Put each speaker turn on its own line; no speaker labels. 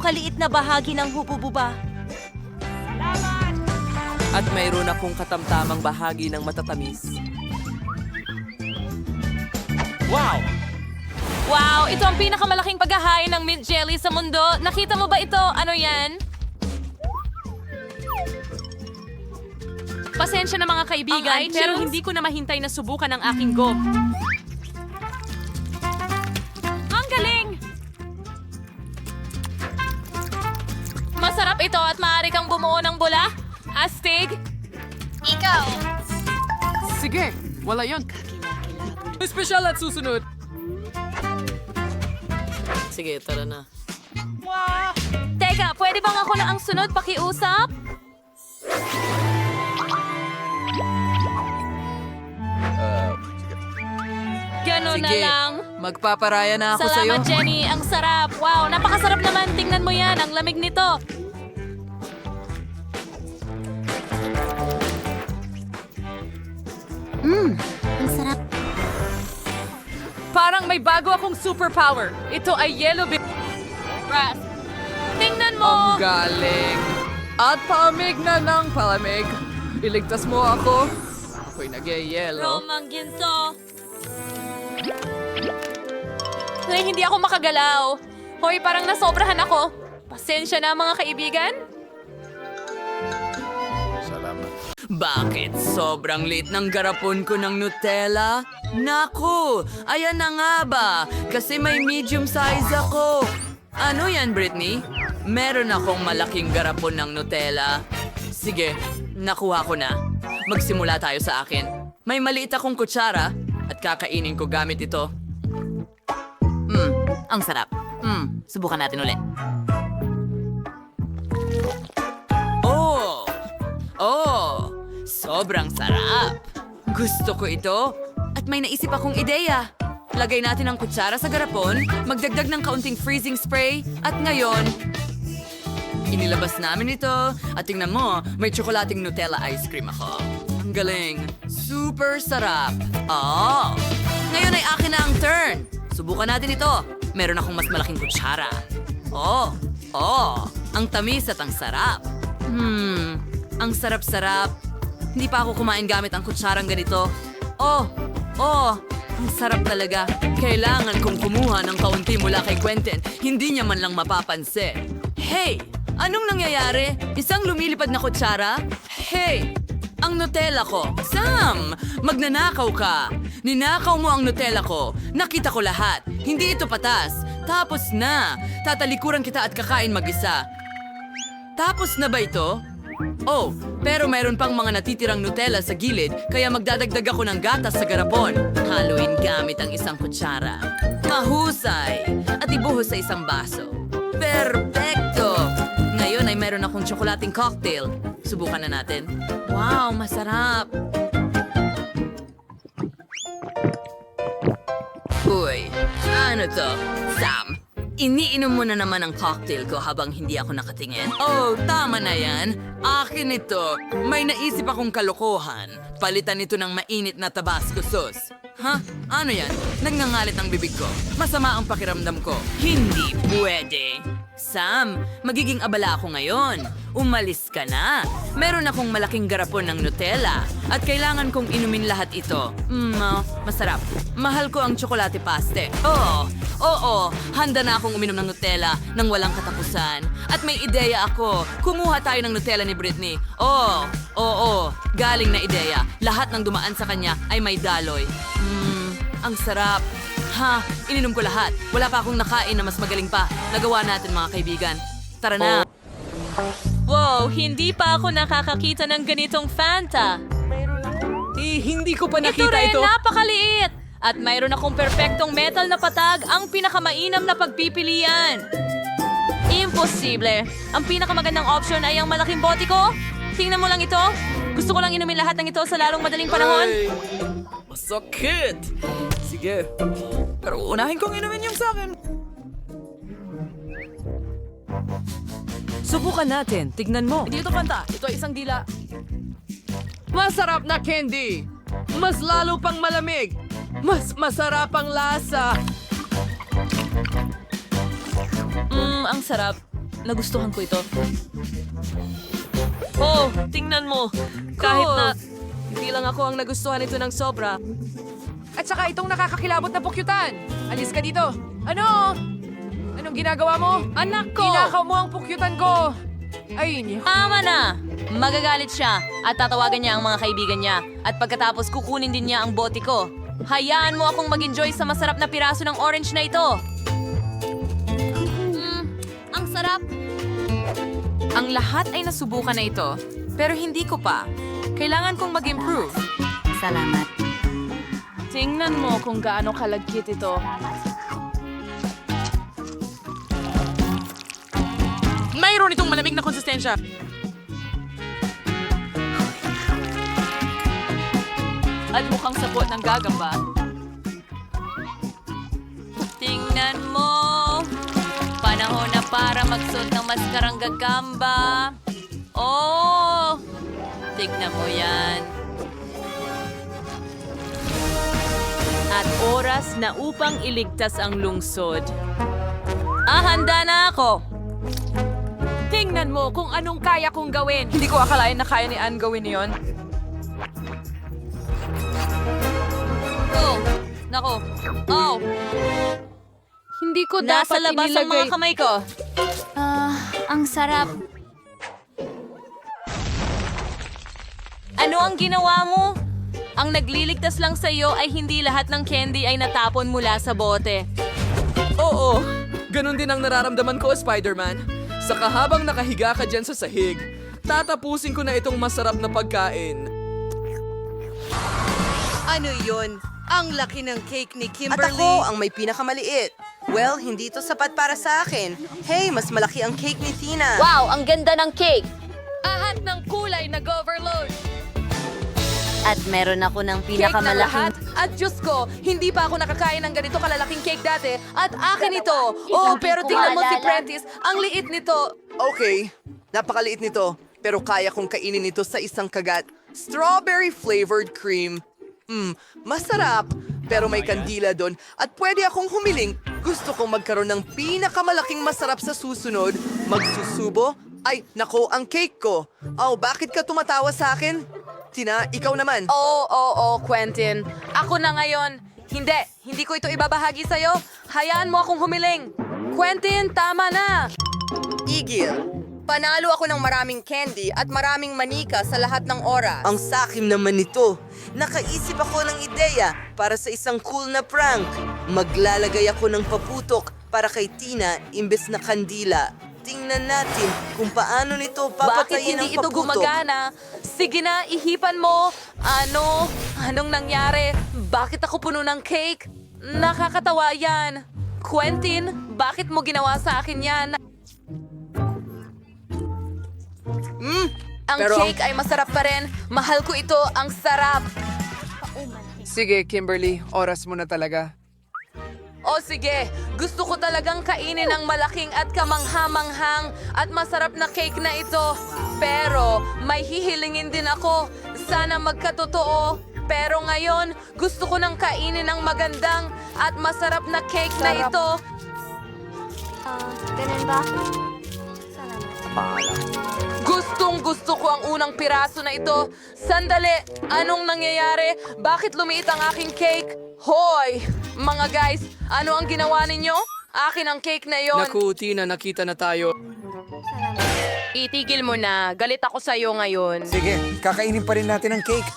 napakaliit na bahagi ng hubububa.
At mayroon akong katamtamang bahagi ng matatamis. Wow!
Wow, ito ang pinakamalaking paghahain ng mint jelly sa mundo. Nakita mo ba ito? Ano yan? Pasensya na mga kaibigan,
Ang
pero
iTunes?
hindi ko na mahintay na subukan ang aking go. Ang galing! Masarap ito at maaari kang bumuo ng bula. Astig!
Sige, wala yon. Espesyal at susunod. Sige, tara na.
Teka, pwede bang ako na ang sunod pakiusap? Ganun na
Sige,
lang.
magpaparaya na ako sa'yo.
Salamat, Jenny. Ang sarap. Wow, napakasarap naman. Tingnan mo yan. Ang lamig nito.
Ang sarap.
Parang may bago akong superpower. Ito ay yellow Ras. Tingnan mo.
Ang galing. At palamig na ng palamig. Iligtas mo ako. Ako'y nag-yellow.
Romang ginto. Ay, hindi ako makagalaw. Hoy, parang nasobrahan ako. Pasensya na mga kaibigan.
Bakit? Sobrang lit ng garapon ko ng Nutella? Naku! Ayan na nga ba? Kasi may medium size ako. Ano yan, Britney? Meron akong malaking garapon ng Nutella. Sige, nakuha ko na. Magsimula tayo sa akin. May maliit akong kutsara at kakainin ko gamit ito. Ang sarap. Subukan natin ulit. Oh! Sobrang sarap! Gusto ko ito. At may naisip akong ideya. Lagay natin ang kutsara sa garapon, magdagdag ng kaunting freezing spray, at ngayon, inilabas namin ito. At tingnan mo, may tsokolating Nutella ice cream ako. Ang galing. Super sarap. Oh! Ngayon ay akin na ang turn. Subukan natin ito. Meron akong mas malaking kutsara. Oh! Ang tamis at ang sarap. Ang sarap-sarap. Hindi pa ako kumain gamit ang kutsarang ganito. Ang sarap talaga. Kailangan kong kumuha ng kaunti mula kay Quentin. Hindi niya man lang mapapansin. Hey! Anong nangyayari? Isang lumilipad na kutsara? Hey! Ang Nutella ko! Sam! Magnanakaw ka! Ninakaw mo ang Nutella ko. Nakita ko lahat. Hindi ito patas. Tapos na. Tatalikuran kita at kakain mag-isa. Tapos na ba ito? Oh, pero mayroon pang mga natitirang Nutella sa gilid, kaya magdadagdag ako ng gatas sa garapon. Haluin gamit ang isang kutsara. Mahusay! At ibuhos sa isang baso. Perfecto! Ngayon ay meron akong tsokolating cocktail. Subukan na natin. Wow, masarap! Uy, ano to? Sam, iniinom mo na naman ang cocktail ko habang hindi ako nakatingin. Oh, tama na yan. Akin ito. May naisip akong kalokohan. Palitan ito ng mainit na Tabasco sauce. Ha? Ano yan? Nagngangalit ang bibig ko. Masama ang pakiramdam ko. Hindi pwede. Sam, magiging abala ako ngayon. Umalis ka na. Meron akong malaking garapon ng Nutella at kailangan kong inumin lahat ito. Masarap. Mahal ko ang tsokolate paste. Oo, handa na akong uminom ng Nutella nang walang katapusan. At may ideya ako. Kumuha tayo ng Nutella ni Britney. Oo, galing na ideya. Lahat ng dumaan sa kanya ay may daloy. Ang sarap. Ha, ininom ko lahat. Wala pa akong nakain na mas magaling pa. Nagawa natin mga kaibigan. Tara na.
Wow, hindi pa ako nakakakita ng ganitong Fanta.
Hindi ko pa
Ito
nakita
rin,
ito.
napakaliit. At mayroon akong perpektong metal na patag, ang pinakamainam na pagpipilian. Imposible. Ang pinakamagandang option ay ang malaking bote ko. Tingnan mo lang ito. Gusto ko lang inumin lahat ng ito sa lalong madaling panahon.
Ay, masakit. Sige. Pero unahin kong inumin yung sa akin. Subukan natin. Tignan mo. Hindi ito Fanta. Ito ay isang dila. Masarap na candy. Mas lalo pang malamig. Mas masarap ang lasa.
Ang sarap. Nagustuhan ko ito. Oh, tingnan mo. Kahit na...
Hindi lang ako ang nagustuhan ito ng sobra. At saka itong nakakakilabot na pukyutan. Alis ka dito. Ano? Anong ginagawa mo?
Anak ko!
Inakaw mo ang pukyutan ko. Ay, niya.
Tama na! Magagalit siya at tatawagan niya ang mga kaibigan niya. At pagkatapos kukunin din niya ang bote ko. Hayaan mo akong mag-enjoy sa masarap na piraso ng orange na ito.
Ang sarap.
Ang lahat ay nasubukan na ito, pero hindi ko pa. Kailangan kong mag-improve.
Salamat.
Tingnan mo kung gaano kalagkit ito.
Mayroon itong malamig na konsistensya.
At mukhang sapot ng gagamba. Tingnan mo! Panahon na para magsuot ng maskarang gagamba. Oh! Tignan mo yan. At oras na upang iligtas ang lungsod. Handa na ako!
Tingnan mo kung anong kaya kong gawin. Hindi ko akalain na kaya ni Anne gawin yon.
Oh! Nako! Oh!
Hindi ko
Nasa
dapat
labas ang mga kamay ko.
Ang sarap.
Ano ang ginawa mo? Ang nagliligtas lang sa iyo ay hindi lahat ng candy ay natapon mula sa bote.
Oo, ganun din ang nararamdaman ko, Spider-Man. Saka habang nakahiga ka dyan sa sahig, tatapusin ko na itong masarap na pagkain.
Ano yun? Ang laki ng cake ni
At
Kimberly.
ako ang may pinakamaliit. Well, hindi ito sapat para sa akin. Hey, mas malaki ang cake ni Tina.
Wow, ang ganda ng cake!
Ahat ng kulay nag-overload.
At meron ako ng
Cake na lahat.
pinakamalaking...
At Diyos ko, hindi pa ako nakakain ng ganito kalalaking cake dati. At akin ito. Oh,
Hindi
pero
ko
tingnan mo si
maalala.
Prentice. Ang liit nito.
Okay, napakaliit nito. Pero kaya kong kainin ito sa isang kagat. Strawberry flavored cream. Masarap. Pero may kandila doon. At pwede akong humiling. Gusto kong magkaroon ng pinakamalaking masarap sa susunod. Magsusubo? Ay, nako, ang cake ko. Oh, bakit ka tumatawa sa akin? Tina, ikaw naman.
Oo, Quentin. Ako na ngayon. Hindi ko ito ibabahagi sa'yo. Hayaan mo akong humiling. Quentin, tama na.
Igil. Panalo ako ng maraming candy at maraming manika sa lahat ng oras.
Ang sakim naman nito. Nakaisip ako ng ideya para sa isang cool na prank. Maglalagay ako ng paputok para kay Tina imbes na kandila. Tingnan natin kung paano nito
Bakit
papatayin
hindi
ang
ito
paputok.
gumagana? Sige na, ihipan mo. Anong nangyari? Bakit ako puno ng cake? Nakakatawa yan. Quentin, bakit mo ginawa sa akin yan? Ang
pero
cake ay masarap pa rin. Mahal ko ito, ang sarap.
Sige, Kimberly, oras mo na talaga.
O sige, gusto ko talagang kainin ang malaking at kamangha-manghang at masarap na cake na ito. Pero may hihilingin din ako. Sana magkatotoo. Pero ngayon, gusto ko nang kainin ang magandang at masarap na cake na ito.
Ganun ba?
Gustong gusto ko ang unang piraso na ito. Sandali, anong nangyayari? Bakit lumiit ang aking cake? Hoy! Mga guys, ano ang ginawa ninyo? Akin ang cake na yon.
Naku, Tina, nakita na tayo.
Itigil mo na. Galit ako sa'yo ngayon.
Sige, kakainin pa rin natin ang cake.